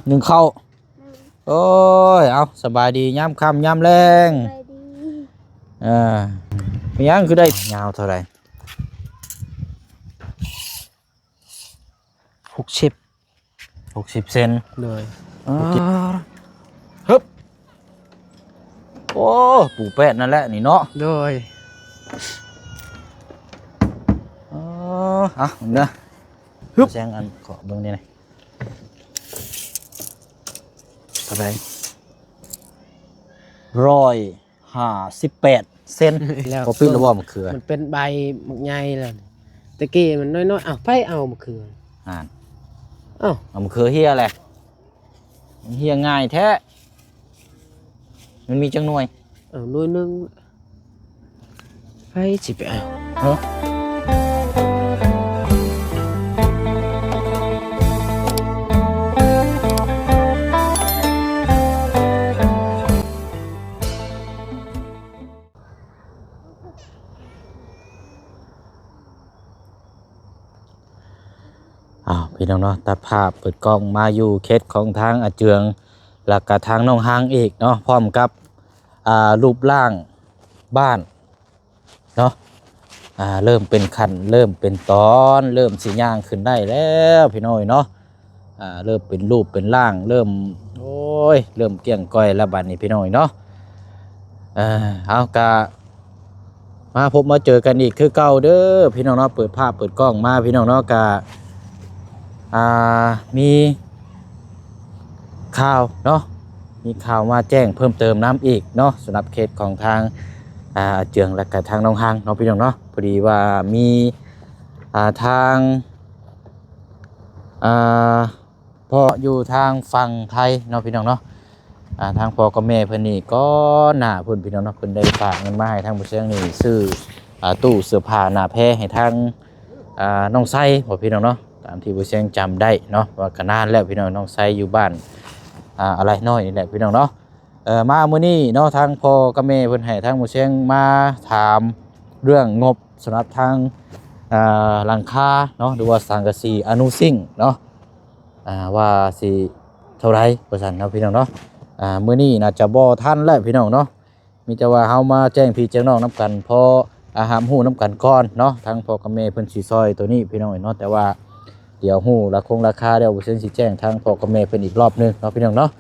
หนึ่งเข้าโอ้ยเอาสบายดีย้ำค่ำย้ำแรง ไปดี มียังคือได้ยาวเท่าไหร่60 60 เซน เลย ฮึบโอ้ปูแปะนั่นแหละนี่เนาะ โดย เด้อฮึบแซงอันขอเบิ่งนี่หน่อยเท่าไหร่158 เซน แล้ว พอปิ้งแล้วบ่มะเขือ มันเป็นใบหมกใหญ่แล้วตะกี้มันน้อยๆอ้าวไปเอามะเขือ อ่าน อ้าว เอามะเขือเฮียแหละมันเฮียง่ายแท้มันมีจังหน่วย เอาหน่วยหนึงไปสิไปเอา เฮ้อพี่น้องเนาะตัดภาพเปิดกล้องมาอยู่เคสของทางอาเจืองแล้วก็ทางน้องหางอีกเนาะพร้อมกับรูปร่างบ้านเนาะเริ่มเป็นขันเริ่มเป็นตอนเริ่มสีย่างขึ้นได้แล้วพี่น้อยเนาะเริ่มเป็นรูปเป็นร่างเริ่มโอ้ยเริ่มเกี่ยงก้อยแล้วบัดนี้พี่น้อยเนาะเอากะมาพบมาเจอกันอีกคือเก่าเด้อพี่น้องเนาะเปิดภาพเปิดกล้องมาพี่น้องเนาะกะมีข่าวเนาะมีข่าวมาแจ้งเพิ่มเติมน้ำอีกเนาะสำหรับเคสของทางเจืองและกับทางน้องหางเนาะพี่น้องเนาะพอดีว่ามีทางพ่ออยู่ทางฝั่งไทยเนาะพี่น้องเนาะทางพ่อกับแม่เพิ่นนี่ก็หน้าเพิ่นพี่น้องเนาะเพิ่นได้ฝากเงินมาให้ทางผู้เชี่ยวนี่ซื้อตู้เสื้อผ้าหน้าแพรให้ทางน้องไส้พ่อพี่น้องเนาะตามที่ผู้เชี่ยวจำได้เนาะว่าก็นานแล้วพี่น้องน้องไส้อยู่บ้านอะไรน้อยนี่แหละพี่น้องเนาะมามื้อนี้เนาะทางพ่อกับแม่เพิ่นให้ทางผู้เชี่ยวมาถามเรื่องงบสำหรับทางหลังคาเนาะหรือว่าสังกะสีอนุซิ่งเนาะว่าสิเท่าไรประสันเนาะพี่น้องเนาะมื้อนี้น่าจะบ่ทันแล้วพี่น้องเนาะมีแต่ว่าเฮามาแจ้งพี่แจ้งน้องนํกันพอหามฮู้นํกันก่อนเนาะทางพ่อกับแม่เพิ่นสิซอยตัวนี้พี่น้องเนาะแต่ว่าเดี๋ยวฮู้ราคาเดี๋ยวบ่เซ็นสิแจ้งทางพ่อกับแม่เพิ่นอีกรอบนึงเนาะพี่น้องเนาะ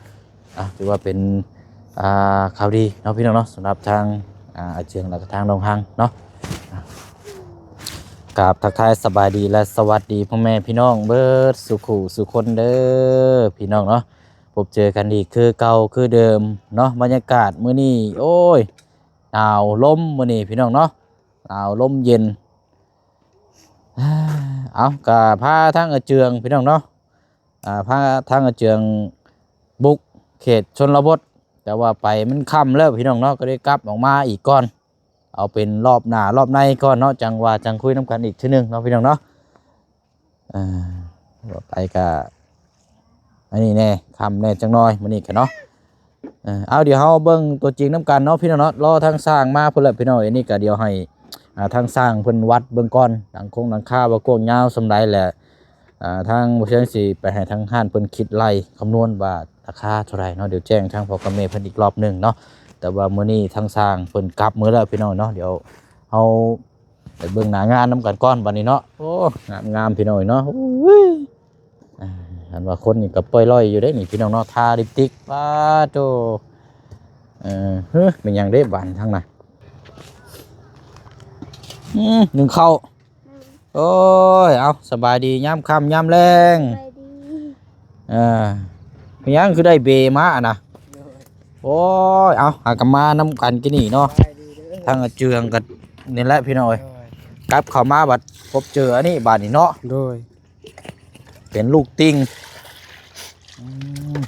ถือว่าเป็นข่าวดีเนาะพี่น้องเนาะสำหรับทางอาเจียงและทางน้องหังเนาะกับทักทายสบายดีและสวัสดีพ่อแม่พี่น้องเบิดสุขุสุคนเด้อพี่น้องเนาะพบเจอกันอีกคือเก่าคือเดิมเนาะบรรยากาศมื้อนี้โอ้ยหนาวลมมื้อนี้พี่น้องเนาะหนาวลมเย็นเอากะพาทางอาเจืองพี่น้องเนาะพาทางอาเจืองบุกเขตชนบทแต่ว่าไปมันค่ำแล้วพี่น้องเนาะก็ได้กลับออกมาอีกก่อนเอาเป็นรอบหน้ารอบในก่อนเนาะจังว่าจังคุยน้ำกันอีกทีนึงเนาะพี่น้องเนาะไปกะอันนี้แน่คำแน่จังน้อยมันนี่กันเนาะเอาเดี๋ยวเราเบิ่งตัวจริงน้ำกันเนาะพี่น้องเนาะรอทางสร้างมาเพื่อนพี่น้องอันนี้ก็เดี๋ยวให้ทางสร้างเพิ่นวัดเบิ่งก่อนหลังคงหลังคาว่ากว้างยาวสำไรแหละทางบ่เชิงสิไปให้ทางห้านเพิ่นคิดไล่คำนวณว่าราคาเท่าไหร่เนาะเดี๋ยวแจ้งทางพ่อกับแม่เพิ่นอีกรอบนึงเนาะแต่ว่ามื้อนี้ทางสร้างเพิ่นกลับมื้อแล้วพี่น้องเนาะเดี๋ยวเอาไปเบิ่งหน้างานน้ำกันก่อนบัดนี้เนาะโอ้งามพี่น้องเนาะโอ้ยอันว่าคนนี่ก็ปล่อยลอยอยู่ได้นี่พี่น้องเนาะทาลิปสติกป้าโตเป็นหยังได้บานทางน่ะหนึ่งเข้าโอ้ยเอาสบายดีย้ำค่ำย้ำแรง ไปดี เป็นหยังคือได้เบมาอ่ะนะโอ้ยเอาหากมาน้ำกันกินนี่เนาะทางเจืองกันนี่แหละพี่น้อยกลับเข้ามาบัดพบเจออันนี้บาดนี่เนาะ โดย เป็นลูกติง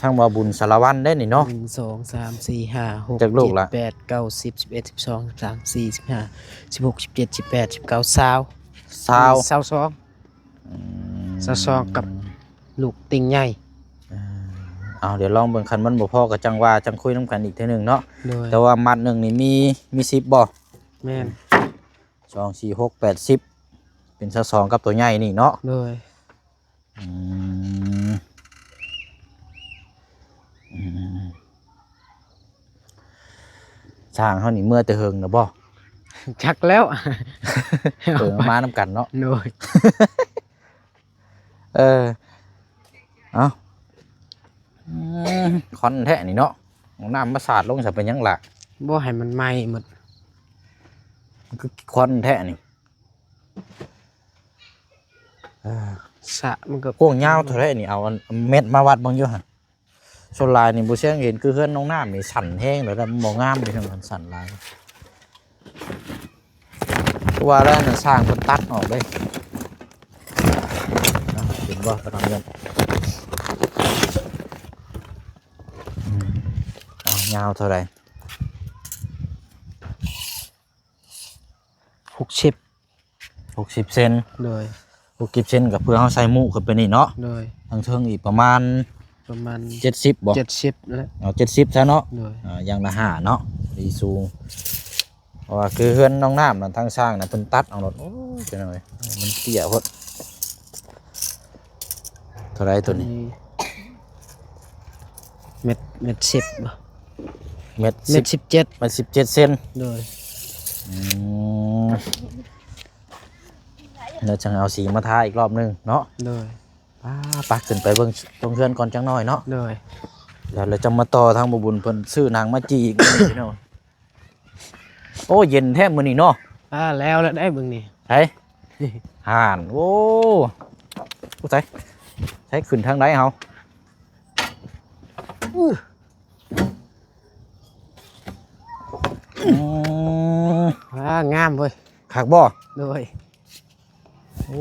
ทางบ่บุญสารวัตรได้นี่เนาะ 1 2 3 4 5 6 จากลูกละ 7 8 9 10 11 12 13 14 15 16 17 18 19 20 ซาว 22กับลูกติ่งใหญ่ เอาเดี๋ยวลองเบิ่งคันมันบ่พอกับจังว่าจังคุยน้ำกันอีกเท่านึงเนาะ โดย แต่ว่ามัดหนึ่งนี่มี10บ่ แม่น 2 4 6 8 10เป็น2กับตัวใหญ่นี่เนาะ โดย สร้างเฮานี่เมื่อแต่เฮิงนะบ่ ชักแล้ว มานํกันเนาะ โดย เออเอาคอนแท้นี่เนาะของน้ำมาสาดลงใส่เป็นหยังล่ะ บ่ให้มันไหม้หมด มันคือคอนแท้นี่สระมันก็ กว้างยาวเท่าไรนี่เอาเม็ดมาวัดเบางอยู่หั่นส่วนลายนี่บ่เสียงเห็นคือเฮือนน้องน้ำนี่สั่นแห้งแล้วมันบ่งามไปทางนั้นสั่นลายว่าแล้วน่ะสร้างเพิ่นตัดออกเด้เห็นบ่กระทำเงินเอายาวเท่าไร 60 60 เซน โดย 60 เซนกับเพื่อเฮาใส่หมู่ขึ้นไปนี่เนาะ โดย ทางเทิงอีกประมาณ 70บ่ 70แล้ว เอา70ซะเนาะ โดย อย่างละ5เนาะดีสูงเพราะว่าคือเฮือนน้องน้ำน่ะทางสร้างน่ะเพิ่นตัดเอารถโอ้ยจังได๋มันเตี้ยโพดเท่าไรตัวนี้ เม็ด10บ่ เม็ด เม็ด 10 17 เม็ด17 เซน โดย อืมแล้วจังเอาสีมาทาอีกรอบนึงเนาะ โดย ปักขึ้นไปเบิ่งตรงเฮือนก่อนจังน้อยเนาะ โดย แล้วเราจะมาต่อทางบ่บุญเพิ่นซื้อนางมาจีอีกพี่น้องโอ้เย็นแท้มื้อนี้เนาะ แล้วได้เบิ่งนี่ ไสห่านโอ้ผู้ใส่ใช้ขึ้นทางไหนเฮางามเว้ย คักบ่ โดย โอ้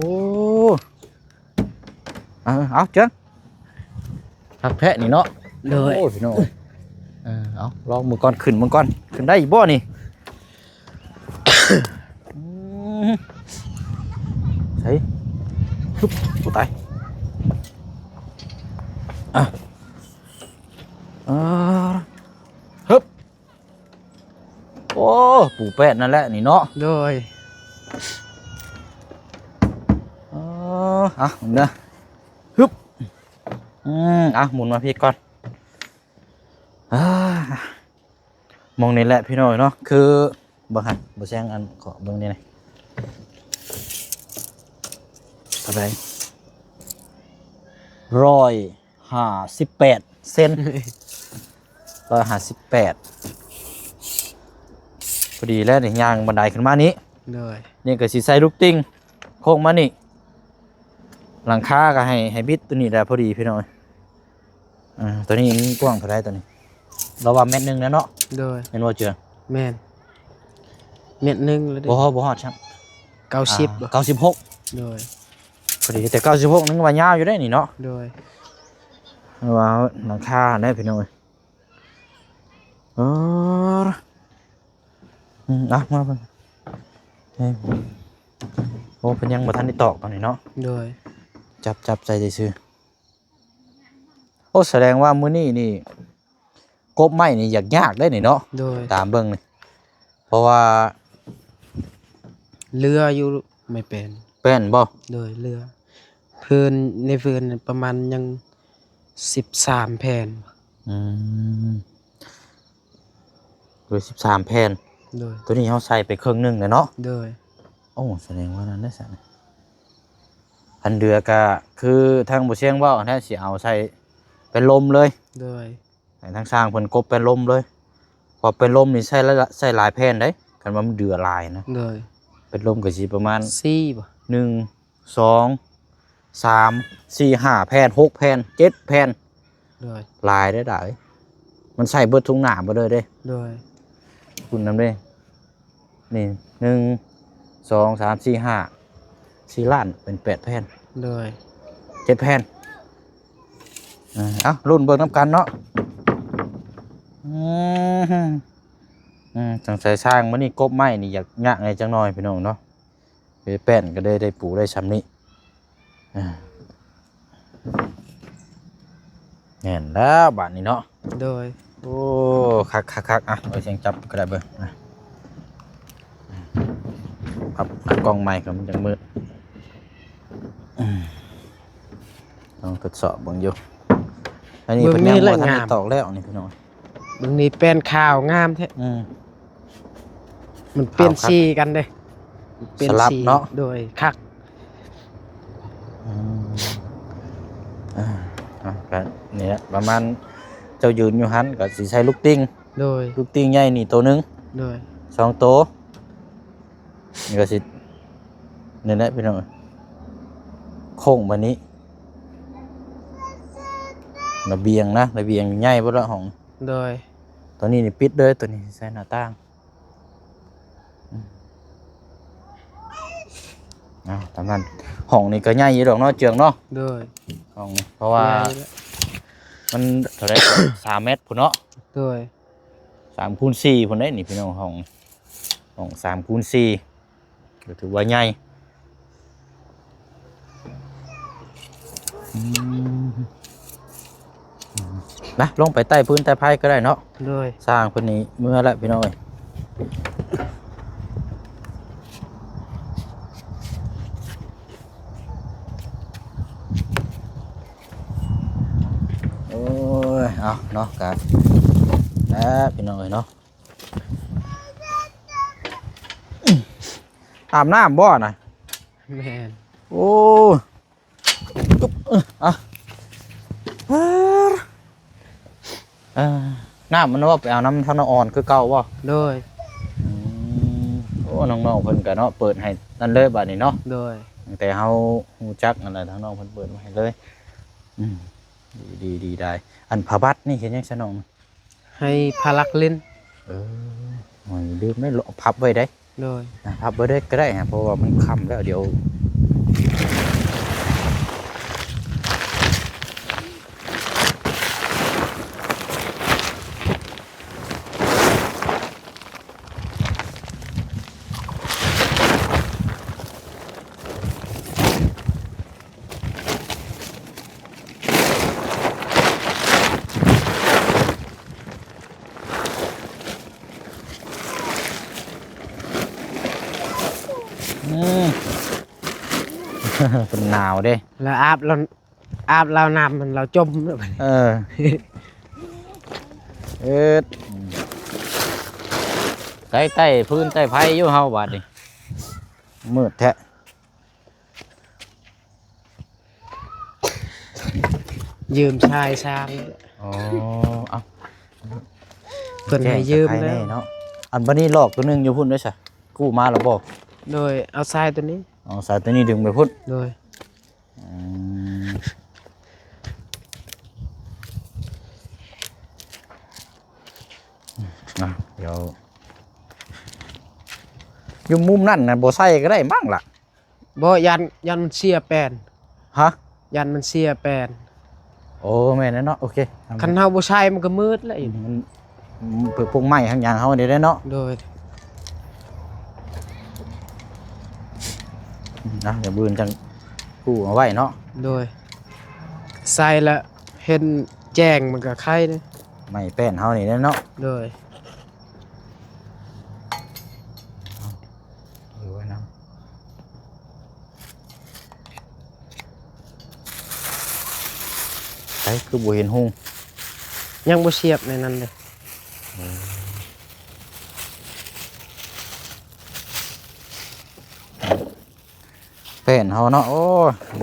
เอาเจ้าคักแท้นี่เนาะ โดย โอ้พี่น้องเอาลองมือก่อนขึ้นมือก่อนขึ้นได้อีกบ่นี่ ใช่ปุ๊บกูตายฮึบโอ้ปูแป้นนั่นแหละนี่เนาะ โดย เด้อฮึบหมุนมาพี่ก่อนมองนี่แหละพี่น้อยเนาะคือบ่หันบ่แซงอันขอเบิ่งนี่หน่อยเท่าไหร่158 เซน 158พอดีแล้วนี่ย่างบันไดขึ้นมานี้ โดย นี่ก็สิใส่ลูกติ้งโค้งมานี่หลังคาก็ให้บิดตัวนี้ได้พอดีพี่น้อยตัวนี้มันกว้างเท่าไหร่ตัวนี้เราว่าเม็ดนึงแล้วเนาะ โดย เห็นว่าเจือ แม่นเม็ดหนึงแล้ว บ่ฮอดครับ 90บ่ 96 โดย พอดีแต่96นึงว่ายาวอยู่ได้นี่เนาะ โดย ว่าหลังคาได้พี่น้อยมาเบิ่งโอ้เพิ่นยังบ่ทันได้ตอกตอนนี้เนาะ โดย จับใจซื่อโอ้แสดงว่ามื้อนี้นี่กบไม้นี่ยากได้นี่เนาะ โดย ตามเบิ่งนี่เพราะว่า เรืออยู่ไม่เป็น แป้นบ่ โดยเรือพื้นในพื้นประมาณยัง13แผ่น โดย13 แผ่น โดย ตัวนี้เฮาใส่ไปครึ่งหนึงแล้วเนาะ โดย โอ้แสดงว่านั้นได้ซะพันเดือก็คือทางบ่เชียงเว้าแท้สิเอาใส่เป็นลมเลย โดย ให้ทางสร้างเพิ่นกบเป็นลมเลยพอเป็นลมนี่ใส่หลายแผ่นได้คันว่ามันเดือหลายนะ โดย เป็นลมก็สิประมาณ 4บ่ 1 2 3 4 5 แผ่น6 แผ่น7 แผ่น โดย หลายได้อด่าเอ้ยมันใส่เบิดทุงหน้าบ่เลยเด้ โดย คุณนำเด้นี่1 2 3 4 5 4ล้านเป็น8 แผ่น โดย 7 แผ่นรุ่นเบิ่งน้ำกันเนาะจังใส่สร้างมันนี่กบไม้นี่อยากยากไงจังน้อยพี่น้องเนาะไปแป้นก็ได้ปูได้ซ้ำนี้แน่นแล้วบาดนี้เนาะ โดย โอ้คักเอาเสียงจับก็ได้เบิ่งครับกล้องใหม่ครับมันจังมืดต้องทดสอบเบิ่งอยู่อันนี้เป็นยังบ่ทันได้ตอกแล้วนี่พี่น้อง เบิ่งนี่แป้นขาวงามแท้ มันเปลี่ยนสีกันเด้เปลี่ยน สลับ สี เนาะ โดยคัก อืมก็เนี่ยประมาณเจ้ายืนอยู่หันก็สิใช้ลูกติ้ง โดย ลูกติ้งใหญ่นี่ตัวหนึง โดย 2ตัวนี่ก็สินี่แหละพี่น้องโค้งบัดนี้ระเบียงนะระเบียงใหญ่บ่ละห้อง โดย ตัวนี้นี่ปิดเลยตัวนี้ใส่หน้าต่างตามนั้นห้องนี่ก็ใหญ่อยู่ดอกเนาะเจืองเนาะ โดย ห้องนี่เพราะว่ามันเท่าไหร่ 3 เมตรพุ่นเนาะ โดย 3x4พุ่นได้นี่พี่น้องห้อง 3x4 ก็ถือว่าใหญ่นะลงไปใต้พื้นใต้ไผ่ก็ได้เนาะ โดย สร้างคนนี้เมื่อละพี่น้องเอ้ยโอ้ยเอาเนาะกันแล้วพี่น้องเอ้ยเนาะอาบน้ำบ่น่ะ แม่น โอ้ตุ๊บอ่ะน้ำมันว่าไปเอาน้ำท่าน้ำอ่อนคือเก่าบ่ โดย โอ้น้องๆเพิ่นก็เนาะเปิดให้นั่นเลยบัดนี้เนาะ โดย ตั้งแต่เฮาฮู้จักนั่นแหละทางน้องเพิ่นเปิดมาให้เลยดีได้อันผาบัดนี่เห็นยังซะน้อง ให้พารักเล่น โอ้ยลืมได้พับไว้ได้ โดย พับไว้ได้ก็ได้ฮะเพราะว่ามันค่ำแล้วเดี๋ยวเป็นหนาวเด้ แล้วอาบเราน้ำมันเราจมแล้วบัดนี้ เอ็ดใต้พื้นใต้ไผ่อยู่เฮาบาดนี่มืดแท้ ยืมชายช้าง อ๋อเอา เพิ่นให้ยืม แจ้ง แล้ จาก ว ไผแน่เนาะอันบัดนี้ลอกตัวหนึงอยู่พุ่นด้วยซะกู้มาแล้วบ่ โดยเอาทรายตัวนี้ เอาสายตัวนี้ดึงไปพุ่น โดย นะเดี๋ยวอยู่มุมนั่นนะบ่ใส่ก็ได้มั่งล่ะ บ่ยันมันเสียแปลน ฮะ ยันมันเสียแปลน โอ้แม่นแล้วเนาะโอเค คันเฮาบ่ใช้มันก็มืดแล้วอีก มันเปิดพวกไม้ทั้งอย่างเฮาได้เนาะ โดย นะเดี๋ยวบืนจังกู้เอาไว้เนาะ โดยใส่แล้วเห็นแจ้งมันก็ไข่เด้ ไม้แป้นเฮานี่เนาะ โดย อยู่ไว้นะใช่คือบ่เห็นหุง ยังบ่เสียบในนั้นเลย แป้นเฮาเนาะโอ้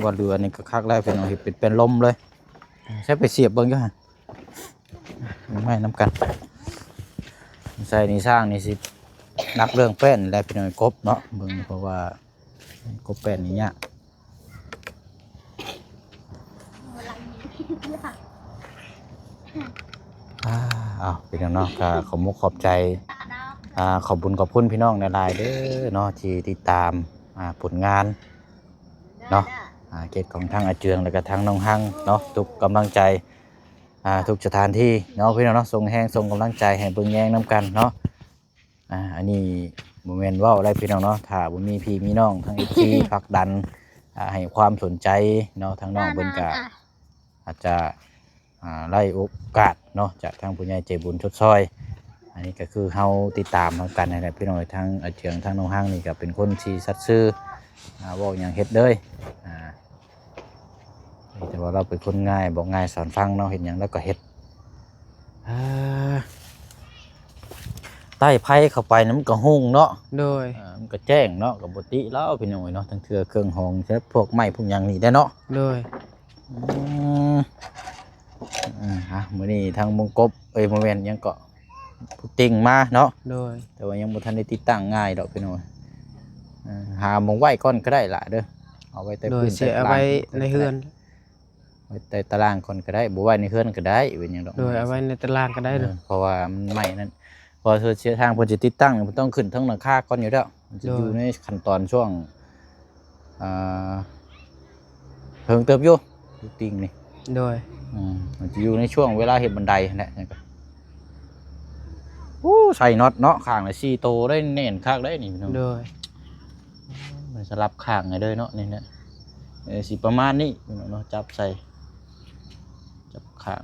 บ่เรือนี่ก็คักแล้วเป็นเอาเฮ็ดเป็นลมเลยใช้ไปเสียบเบิ่งอยู่หั่นไม้นำกันใส่นี่สร้างนี่สินักเรื่องแป้นและเป็นกบเนาะเบิ่งเพราะว่ากบแป้นนี่ยากอ้าวพี่น้องเนาะก็ขอมุกขอบใจขอบบุญขอบคุณพี่น้องในไลน์เด้อเนาะที่ติดตามผลงานเนาะเกตของทางอาเจืองแล้วก็ทางน้องฮังเนาะทุกกำลังใจทุกสถานที่เนาะพี่น้องเนาะส่งแห้งส่งกำลังใจให้เบิ่งแยงน้ำกันเนาะอันนี้โมเมนต์ว่าอะไรพี่น้องเนาะถ้าบ่มีพี่มีน้องทางที่ผลักดันให้ความสนใจเนาะทางน้องเบิ่นก็อาจจะไล่โอกาสเนาะจากทางผู้ใหญ่ใจบุญชดช้อยอันนี้ก็คือเฮาติดตามทางกันนะครับพี่น้องทางอาเจืองทางน้องฮังนี่ก็เป็นคนที่สัตย์ซื่อบอกอย่างเฮ็ดเลยแต่ว่าเราเป็นคนง่ายบอกง่ายสอนฟังเนาะเห็นอย่างแล้วก็เฮ็ด ใต้ไผเข้าไปนำมันก็ฮุงเนาะ โดย มันก็แจ้งเนาะก็บ่ติแล้วพี่น้องเนาะทั้งเทื่อเครื่องห้องใช้พวกไม้พวกหยังนี่ได้เนาะ โดย อืมมื้อนี้ทางมงกบบ่แม่นหยังก็ผู้ติ่งมาเนาะ โดย แต่ว่ายังบ่ทันได้ติดตั้งง่ายดอกพี่น้องหาหมองไว้ก่อนก็ได้ล่ะเด้อเอาไว้แต่ โดย พื้น เสียเอาไว้ในเฮือน ไว้แต่ตารางก่อนก็ได้บ่ไว้ในเฮือนก็ได้เป็นหยังดอก โดยเอาไว้ในตารางก็ได้เลย เพราะว่ามันใหม่นั่นพอเสียทางเพิ่นสิติดตั้งมันต้องขึ้นทั้งหลังคาก่อนอยู่แล้วมันจะอยู่ในขั้นตอนช่วงอ่าเพิ่งเติบอยู่ติ่งนี่ โดย มันจะอยู่ในช่วงเวลาเห็นบันไดนั่นแหละใส่น็อตเนาะข้างละ4โตได้แน่นคักได้นี่พี่น้อง โดย มันสลับข้างให้เด้อเนาะนี่นะสิประมาณนี้พี่น้องเนาะจับใส่จับข้าง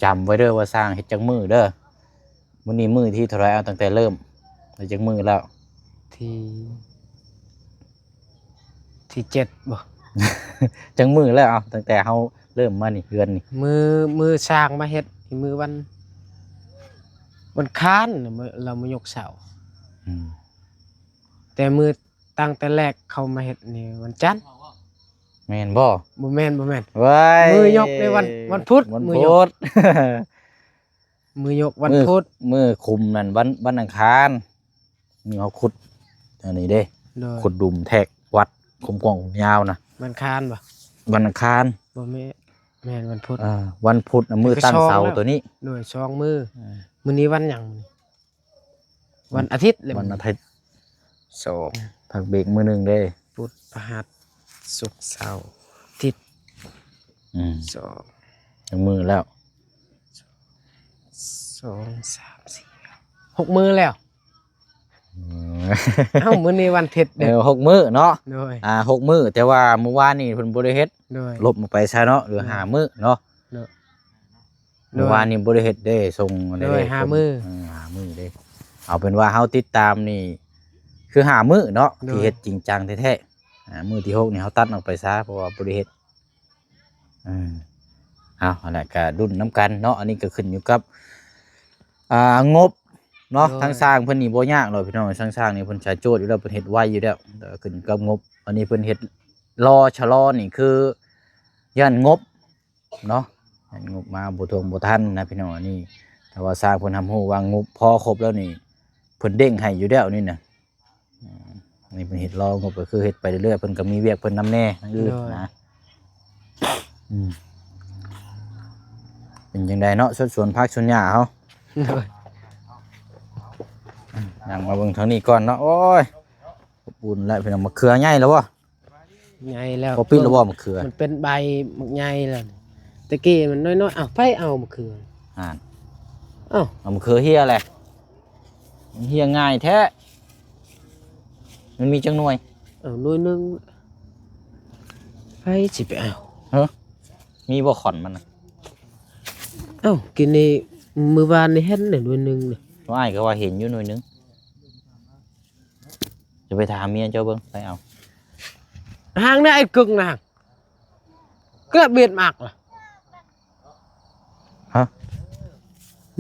จำไว้เด้อว่าสร้างเฮ็ดจังมือเด้อมื้อนี้มือที่เท่าไรเอาตั้งแต่เริ่มเฮ็ดจังมือแล้ว ที่7บ่ จังมือแล้วเอาตั้งแต่เฮาเริ่มมานี่เฮือนนี่ มือสร้างมาเฮ็ดมือวันค้านเรามายกเสาแต่มือตั้งแต่แรกเขามาเฮ็ดนี่วันจันทร์ แม่นบ่ บ่แม่น เว้ย มือยกในวันพุธ วัน มือย พุ ก ธ มือยกวันพุธ มือคุมนั่นวันอังคารนี่เขาขุดอันนี้เด้ โดย ขุดดุมแทกวัดคุมกว้างยาวนะ วันค้านบ่ วันอังคาร บ่แม่นวันพุธ วันพุธน่ะมือตั้งเสาตัวนี้ โดยช่องมื้อนี้วันหยังวันอาทิตย์เลย วันอาทิตย์ สอง พักเบรกมือหนึงเด้ พุธพฤหัสศุกร์เสาร์อาทิตย์ สอง จังมือแล้ว 2 3 4 6มื้อแล้ว เอ้ามื้อนี้วันอาทิตย์เด้อ 6 มื้อเนาะ โดย 6 มื้อแต่ว่าเมื่อวานนี่เพิ่นบ่ได้เฮ็ด โดย ลบมาไปซะเนาะเหลือ5 มื้อเนาะ โดย เมื่อวานนี่บ่ได้เฮ็ดเด้ส่งอันนี้ โดย เด้ 5 มื้อ 5 มื้อเด้เอาเป็นว่าเฮาติดตามนี่คือ5 มื้อเนาะ โดย ที่เฮ็ดจริงจังแท้ๆมื้อที่6นี่เฮาตัดออกไปซะเพราะว่าบ่ได้เฮ็ดเอาอันนั้นก็ดุนน้ำกันเนาะอันนี้ก็ขึ้นอยู่กับงบเนาะทางสร้างเพิ่นนี่บ่ยากหรอกพี่น้องทางสร้างนี่เพิ่นใช้โจทย์อยู่แล้วเพิ่นเฮ็ดไวอยู่แล้วแต่ขึ้นกับงบอันนี้เพิ่นเฮ็ดชะลอนี่คือย่านงบเนาะย่านงบมาบ่ทวงบ่ทันนะพี่น้องอันนี้แต่ว่าสร้างเพิ่นทำฮู้ว่างบพอครบแล้วนี่เพิ่นเด้งให้อยู่แล้วนี่น่ะนี่เพิ่นเฮ็ดรองบก็คือเฮ็ดไปเรื่อยๆเพิ่นก็มีเวียกเพิ่นนำแน่ทั้งอื่นนะเป็นจังไดเนาะสวนผักสวนหญ้าเฮา โดย นั่งมาเบิ่งทางนี้ก่อนเนาะโอ้ยอุ่นแล้วพี่น้องมะเขือใหญ่แล้วบ่ ใหญ่แล้ว พอปิดแล้วบ่มะเขือ มันเป็นใบหมักใหญ่แล้วตะกี้มันน้อยๆอ้าวไปเอามะเขือ อ่าน อ้าว เอามะเขือเฮียแหละมันเฮียง่ายแท้มันมีจังหน่วย เอาหน่วยหนึงไปสิไปเอา มีบ่ขอนมันน่ะ เอ้ากินนี่มื้อวานนี่เห็นน่ะหน่วยหนึงนี่ ว่าอ้ายก็ว่าเห็นอยู่หน่วยหนึงจะไปถามเมียเจ้าเบิ่งไปเอา ห่างได้ไอ้กึ่งนะก็เบียดมากล่ะ ฮะ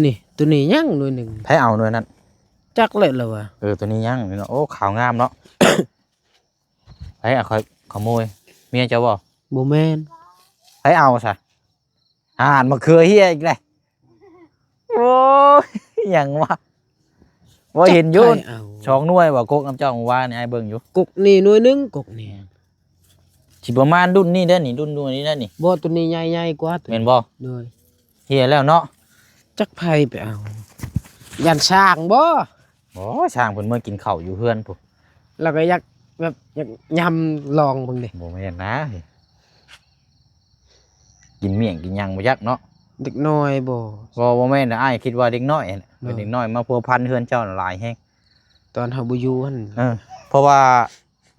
นี่ตัวนี้ยังหน่วยหนึง ไผเอาหน่วยนั้น จักเลยแล้วว่ะ ตัวนี้ยังนี่เนาะโอ้ขาวงามเนาะ ไผเอาค่อยขโมยเมียเจ้าบ่ บ่แม่น ไผเอาซะมะเขือเฮียอีกแล้วโอ้ยหยังวะบ่เห็นอยู่ จักไปเอา ช่องหน่วยว่ากกน้ำเจ้าของว่านี่ไอ้เบิ่งอยู่ กุกนี่หน่วยหนึงกุกนี่ สิประมาณรุ่นนี้เด้อนี่รุ่นนี้เด้อนี่ บ่ตัวนี้ใหญ่ๆกว่าตัว แม่นบ่ โดย เฮียแล้วเนาะ จักไผไปเอายันช้างบ่ บ่ช่างเพิ่นเมื่อกินข้าวอยู่เฮือนพุ่น แล้วก็อยากแบบอยากยำลองเบิ่งดิ บ่แม่นนะกินเมี่ยงกินหยังบ่ยักเนาะ เด็กน้อยบ่ บ่แม่นนะอ้ายคิดว่าเด็กน้อยน่ะเป็นเด็กน้อยมาพัวพันเฮือนเจ้าน่ะหลายแฮง ตอนเฮาบ่อยู่หั่น เพราะว่า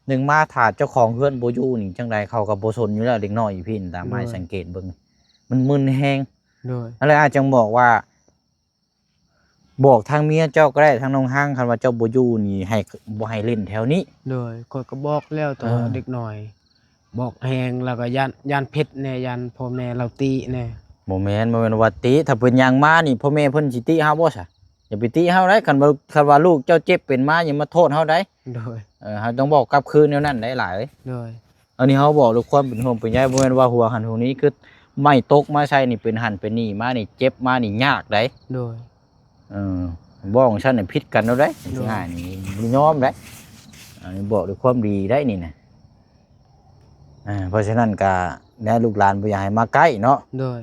หนึ่งมาถาดเจ้าของเฮือนบ่อยู่นี่จังไดเขาก็บ่สนอยู่แล้วเด็กน้อยอยู่พี่นี่ตามอ้ายสังเกตเบิ่งมันมึนแฮง โดย อะไรอาจจะบอกว่า บอกทางเมียเจ้าก็ได้ทางน้องห้างคันว่าเจ้าบ่อยู่นี่ให้บ่ให้เล่นแถวนี้ โดยข้อยก็บอกแล้วตอนเด็กน้อย บอกแฮงแล้วก็ย่านเพชรแน่ย่านพ่อแม่เราตีแน่ บ่แม่นว่าติถ้าเพิ่นย่างมานี่พ่อแม่เพิ่นสิติเฮาบ่ซะ อย่าไปติเฮาได้คันว่าลูกเจ้าเจ็บเป็นมาอย่ามาโทษเฮาได้ โดย เฮาต้องบอกกลับคืนแนวนั้นได้หลาย โดย อันนี้เฮาบอกด้วยความเป็นห่วงเป็นใยบ่แม่นว่าหัวหันหัวนี้คือไม่ตกมาใส่นี่เป็นหันเป็นนี่มานี่เจ็บมานี่ยากได้ โดย บอกของฉันนี่ผิดกันแล้วได้ง่ายนี่บ่ยอมได้อันนี้บอกด้วยความดีได้นี่นะเพราะฉะนั้นก็แม่ลูกหลานบ่อยากให้มาใกล้เนาะ โดย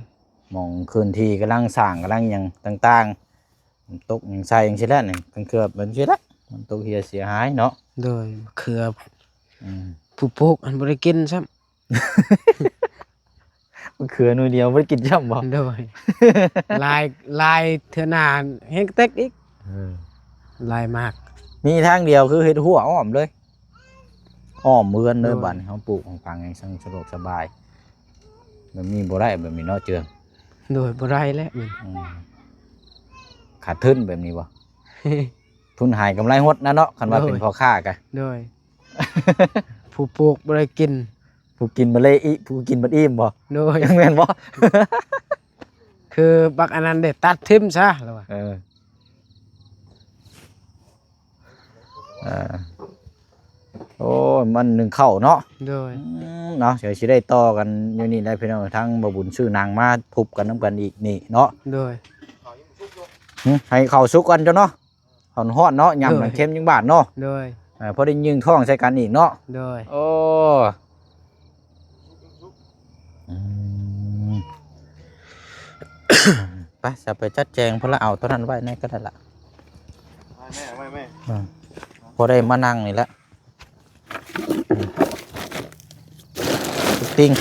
มองคืนที่กำลังสร้างกำลังหยังต่างๆตกหยังใส่หยังสิแล้วนี่กันเกือบมันสิละมันตกเสียหายเนาะ โดยเขือ อืม ผู้ปลูกอันบ่ได้กินซ้ำ มันคือหน่วยเดียวบ่ได้กินช่ำบ่ โดย ลายเทื่อหน้าแฮงเต็กอีกลายมาก มีทางเดียวคือเฮ็ดหัวอ้อมเลยอ้อมเมือนเลย โดย บัดนี้เฮาปลูกของฟังให้สะดวกสบายแบบนี้บ่ได้แบบนี้เนาะเจือง โดยบ่ได้แล้วมัน อืมขาดทุนแบบนี้บ่ ทุนหายกำไรหดนะเนาะคันว่าเป็นพ่อค้ากะ โดย ผู้ปลูกบ่ได้กิน ผู้กินบ่เลยอิผู้กินบ่อิ่มบ่ โดย ยังแม่นบ่ คือบักอันนั้นได้ตัดทิ่มซะแล้วว่า โอ้ยมันหนึ่งเข้าเนาะ โดย เนาะเดี๋ยวสิได้ต่อกันอยู่นี่ได้พี่น้องทั้งบ่บุญชื่อนางมาทุบกันน้ำกันอีกนี่เนาะ โดย ให้เข้าสุกกันจ้ะเนาะหอนฮ้อนเนาะยำหนังเค็มยังบาดเนาะ โดย พอได้ยิงท้องใส่กันอีกเนาะ โดย โอ้อืม ไปจะไปจัดแจงเพนละเอาตัวนั้นไว้ในก็ได้ละไม่พอได้มานั่งนี่ละติ้ง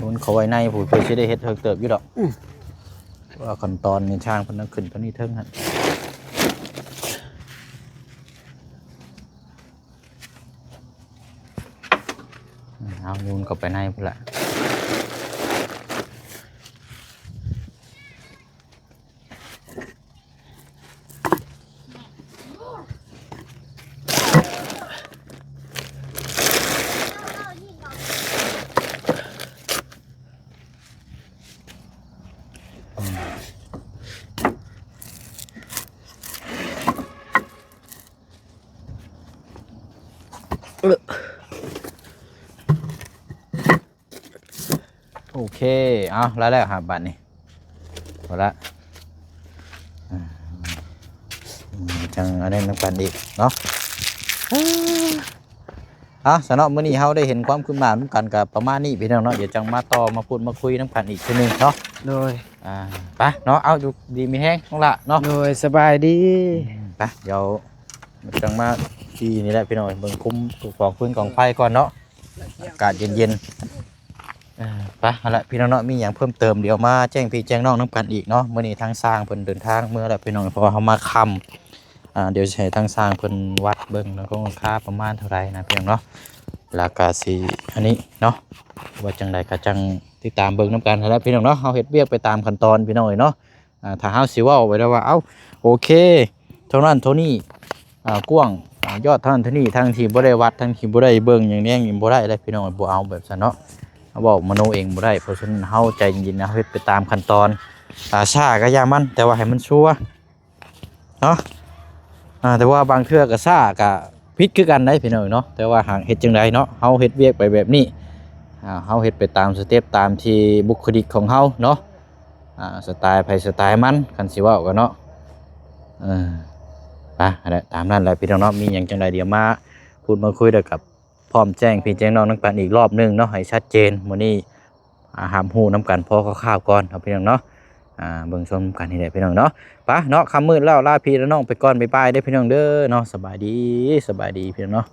มันเขาไว้ในผู้เพื่อจะได้เฮ็ดเติบอยู่ดอกว่าขั้นตอนนี่ช่างเพิ่นนั่งขึ้นตัวนี้เทิงฮะเอายูนเข้าไปในพุ่นละโอเคเอาแล้วครับบัตรนี่หมดละจังอะไรน้ำกันอีกเนาะสำหรับมื้อนี้เฮาได้เห็นความคืบหน้าน้ำกันกับประมาณนี้พี่น้องเนาะเดี๋ยวจังมาต่อมาพูดมาคุยน้ำกันอีกทีนึงเนาะ โดย ไปเนาะเอาอยู่ดีมีแห้งน้องละเนาะ โดยสบายดี ไปเดี๋ยวจังมาที่นี่แหละพี่น้องเบิ่งคุ้มกองพื้นกองไฟก่อนเนาะอากาศเย็นๆไปเอาละพี่น้องเนาะมีอย่างเพิ่มเติมเดี๋ยวมาแจ้งพี่แจ้งน้องน้ำกันอีกเนาะมื้อนี้ทางสร้างเพิ่นเดินทางเมื่อแล้วพี่น้องเพราะว่าเฮามาค่ำเดี๋ยวใช้ทางสร้างเพิ่นวัดเบิ่งแล้วก็ค่าประมาณเท่าไหร่นะพี่น้องเนาะราคาสิอันนี้เนาะว่าจังไดก็จังติดตามเบิ่งน้ำกันแล้วพี่น้องเนาะเฮาเฮ็ดเวียกไปตามขั้นตอนพี่น้องเนาะถ้าเฮาสิเว้าไว้แล้วว่าเอ้าโอเคเท่านั้นเท่านี้กว้างยอดเท่านั้นเท่านี้ทั้งที่บ่ได้วัดทั้งที่บ่ได้เบิ่งอย่างนี้บ่ได้เลยพี่น้องบ่เอาแบบนั้นเนาะเว้ามโนเองบ่ได้เพราะฉะนั้นเฮาใจเย็นๆนะเฮ็ดไปตามขั้นตอนช้าก็อย่ามันแต่ว่าให้มันชัวร์เนาะแต่ว่าบางเทื่อก็ช้าก็ผิดคือกันได้พี่น้องเนาะแต่ว่าหากเฮ็ดจังไดเนาะเฮาเฮ็ดเวียกไปแบบนี้เฮาเฮ็ดไปตามสเต็ปตามที่บุคลิกของเฮาเนาะสไตล์ไผสไตล์มันคันสิเว้าก็เนาะตามนั้นแหละพี่น้องเนาะมีอย่างจังใดเดี๋ยวมาพูดมาคุยกับพร้อมแจ้งพี่แจ้งน้องน้ำกันอีกรอบนึงเนาะให้ชัดเจนมื้อนี้หามฮู้น้ำกันพอคร่าวๆก่อนเอาพี่น้องเนาะเบิ่งชมกันนี่แหละพี่น้องเนาะไปเนาะค่ำมืดแล้วลาพี่และน้องไปก่อนบ๊ายบายเด้อพี่น้องเด้อเนาะสบายดีพี่น้องเนาะ